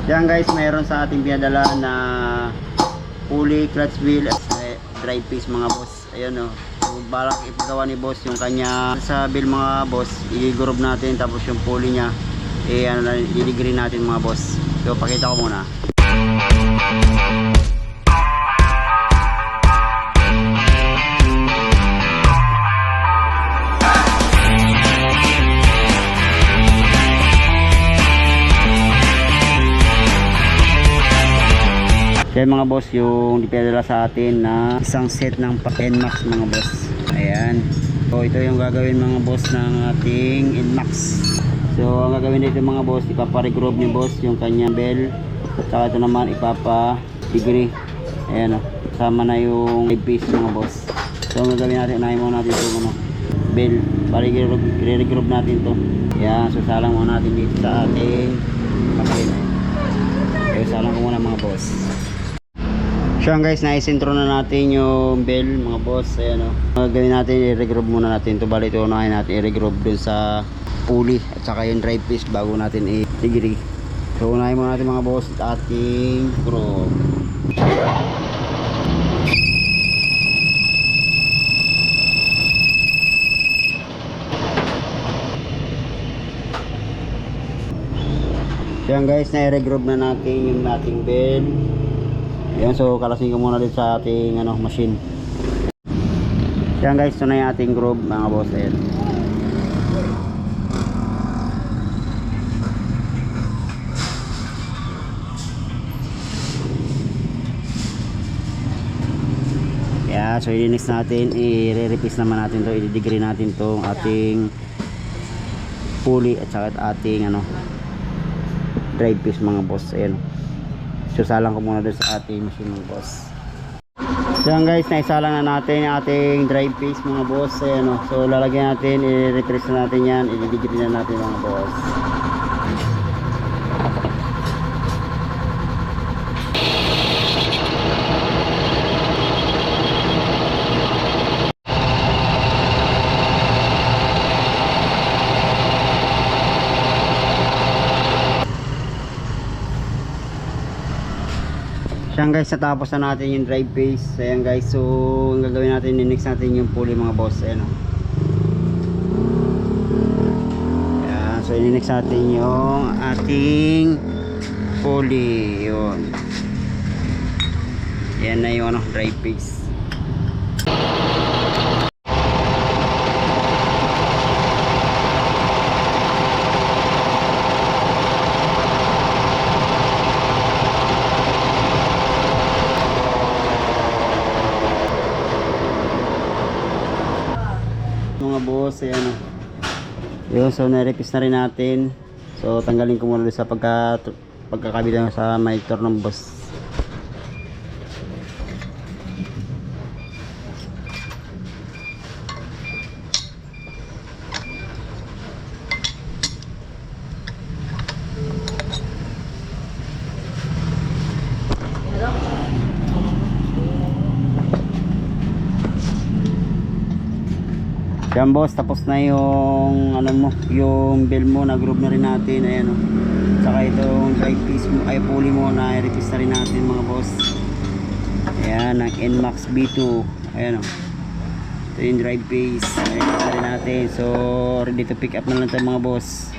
Yan guys, mayroon sa ating pinadala na pulley, clutch wheel at drive piece mga boss. Ayan o. So, balak ipagawa ni boss yung kanya sa bill mga boss. I-group natin tapos yung pulley niya i-degree natin mga boss. So pakita ko muna. Yan mga boss, yung dipedala sa atin na isang set ng NMAX mga boss. Ayan. So ito yung gagawin mga boss ng ating NMAX. So ang gagawin dito mga boss, ipapa-regroup ni boss yung kanyang bell. At saka ito naman ipapa-degree. Ayan o. Kasama na yung piece mga boss. So ang gagawin natin, unahin muna natin ito bell. Para i-regroup natin to. Ayan. So salang muna natin dito sa ating machine. Okay, salang ko muna mga boss. So guys, naisintro na natin yung bell mga boss. Ayan o. Gawin natin, i-regroup muna natin ito. Bali ito unahin natin i-regroup dun sa pulley at saka yung drive piece bago natin i-degree. So unahin muna natin mga boss at ating group. Ayan guys, na-regroup na natin yung ating bell. Ayan, so kalasin ko muna din sa ating machine. Ayan guys, ito na yung ating groove mga boss. Ayan. Ayan, so i-next natin, i-re-repiece naman natin to, i-degree natin to ating pulley at saka ating drive piece mga boss. Ayan. Susalang ko muna doon sa ating machine mga boss. So yan guys, naisalang na natin yung ating drive piece mga boss. Ayan o. So lalagyan natin, i-retrace na natin yan, i-degree na natin mga boss. Ayan guys, natapos na natin yung drive piece. Ayan guys, so ang gagawin natin, next natin yung pulley mga boss. Ayan o. Ayan, so next natin yung ating pulley. Yun. Ayan na yung drive piece. Mga boss, ayan o. Yun, so na-repiece na rin natin. So tanggalin ko muna sa pagkakabila sa monitor ng boss. Yan boss, tapos na yung yung bell mo, na group na rin natin. Ayan o. Saka itong drive piece mo, ay pulley mo, na repiece na rin natin mga boss. Ayan, ang NMAX B2. Ayan o. Ito yung drive piece, repiece na rin natin. So ready to pick up na lang ito mga boss.